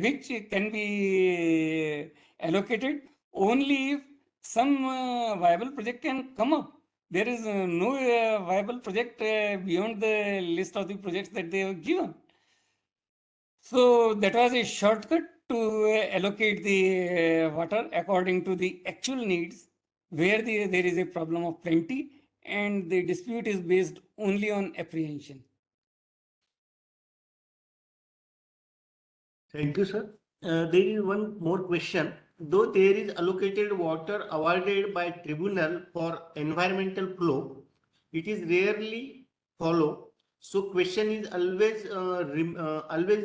which can be allocated only if some viable project can come up. There is no viable project beyond the list of the projects that they have given. So that was a shortcut to allocate the water according to the actual needs, where there is a problem of plenty and the dispute is based only on apprehension. Thank you, sir. There is one more question. Though there is allocated water awarded by tribunal for environmental flow, it is rarely follow. So question is always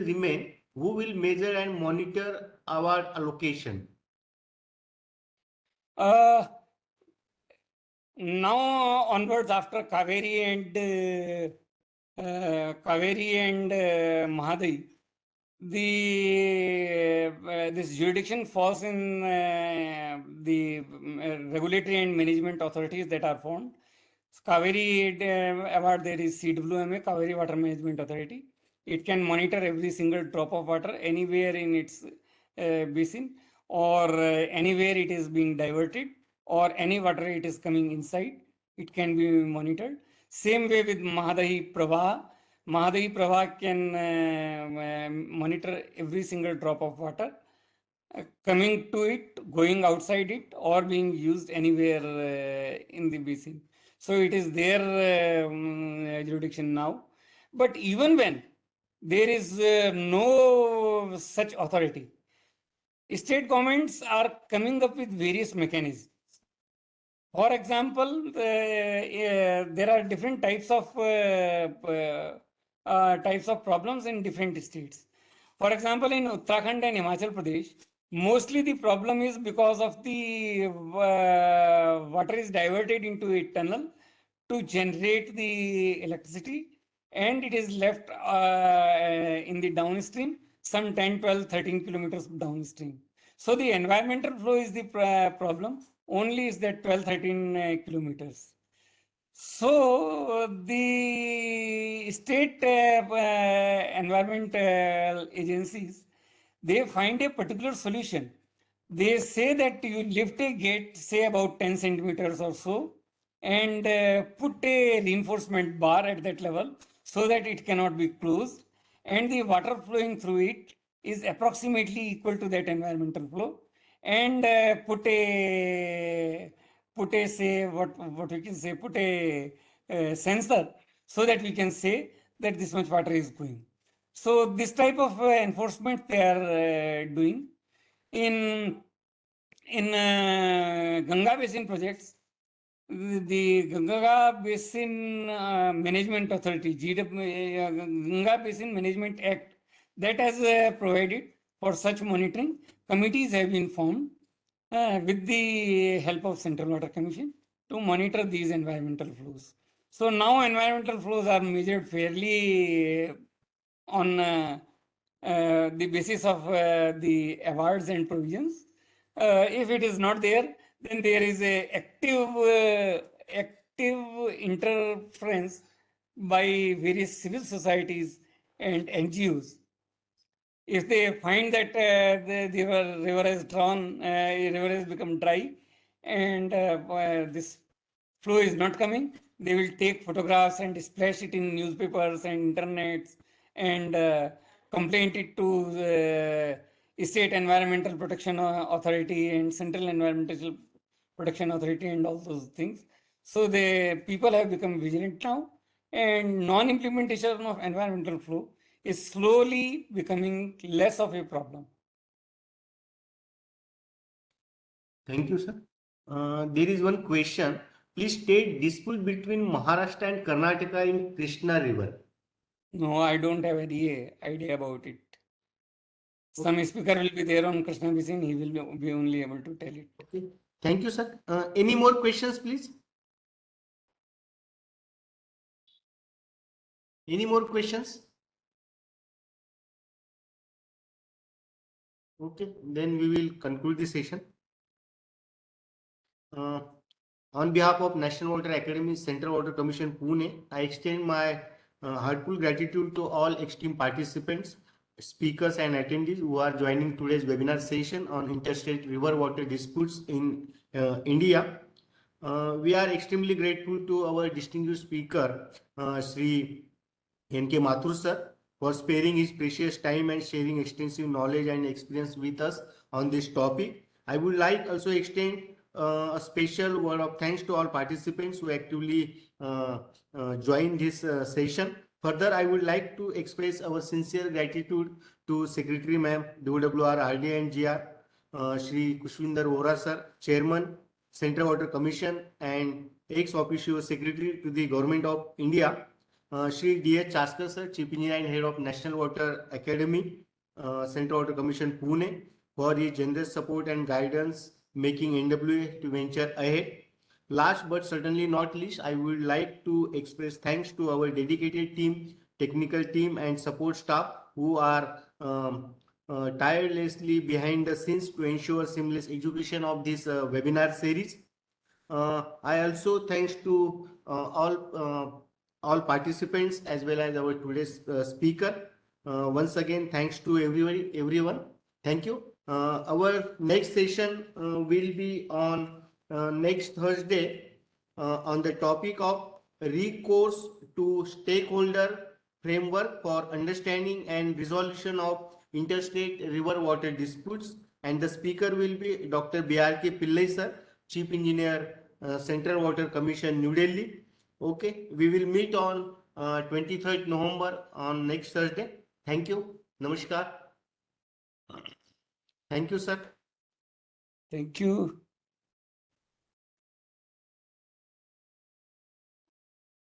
remain, who will measure and monitor award allocation? Uh, Now onwards, after Kaveri and Mahadayi, this jurisdiction falls in the regulatory and management authorities that are formed. Kaveri award, there is CWMA, Kaveri Water Management Authority. It can monitor every single drop of water anywhere in its basin, or anywhere it is being diverted, or any water it is coming inside. It can be monitored. Same way with Mahadayi Prabha. Mahadayi Prabha can monitor every single drop of water coming to it, going outside it, or being used anywhere in the basin. So it is their jurisdiction now. But even when there is no such authority, state governments are coming up with various mechanisms. For example, there are different types of problems in different states. For example, in Uttarakhand and Himachal Pradesh, mostly the problem is because of the water is diverted into a tunnel to generate the electricity, and it is left in the downstream some 10, 12, 13 kilometers downstream. So the environmental flow is the problem, only is that 12, 13 kilometers. So the state environmental agencies, they find a particular solution. They say that you lift a gate, say about 10 centimeters or so, and put a reinforcement bar at that level so that it cannot be closed, and the water flowing through it is approximately equal to that environmental flow, and put a say what we can say, put a sensor so that we can say that this much water is going. So this type of enforcement they are doing in Ganga Basin projects. The Ganga Basin Management Authority, Ganga Basin Management Act, that has provided for such monitoring. Committees have been formed with the help of Central Water Commission to monitor these environmental flows. So now environmental flows are measured fairly on the basis of the awards and provisions. If it is not there, then there is a active interference by various civil societies and NGOs. If they find that the river has river has become dry, and this flow is not coming, they will take photographs and splash it in newspapers and internets, and complain it to the State Environmental Protection Authority and Central Environmental Protection Authority and all those things. So the people have become vigilant now, and non-implementation of environmental flow is slowly becoming less of a problem. Thank you, sir. There is one question. Please state dispute between Maharashtra and Karnataka in Krishna River. No, I don't have any idea about it. Some speaker will be there on Krishna Basin, he will be only able to tell it. Okay. Thank you, sir. Any more questions, please? Any more questions? Okay, then we will conclude the session. On behalf of National Water Academy, Central Water Commission, Pune, I extend my heartfelt gratitude to all esteemed participants, speakers and attendees who are joining today's webinar session on interstate river water disputes in India. We are extremely grateful to our distinguished speaker, Sri N.K. Mathur sir, for sparing his precious time and sharing extensive knowledge and experience with us on this topic. I would like also extend a special word of thanks to all participants who actively joined this session. Further, I would like to express our sincere gratitude to Secretary Ma'am, DWR, RD and GR, Shri Kushwinder Vora Sir, Chairman, Central Water Commission, and ex officio Secretary to the Government of India, Shri D.H. Chaskar Sir, Chief Engineer and Head of National Water Academy, Central Water Commission, Pune, for his generous support and guidance, making NWA to venture ahead. Last but certainly not least, I would like to express thanks to our dedicated team, technical team, and support staff who are tirelessly behind the scenes to ensure seamless execution of this webinar series. I also thanks to all participants as well as our today's speaker. Once again, thanks to everyone. Thank you. Our next session will be on next Thursday on the topic of recourse to stakeholder framework for understanding and resolution of interstate river water disputes, and the speaker will be Dr. B.R.K. Pillai sir, Chief Engineer, Central Water Commission, New Delhi. Okay, we will meet on 23rd November on next Thursday. Thank you. Namaskar. Thank you, sir. Thank you.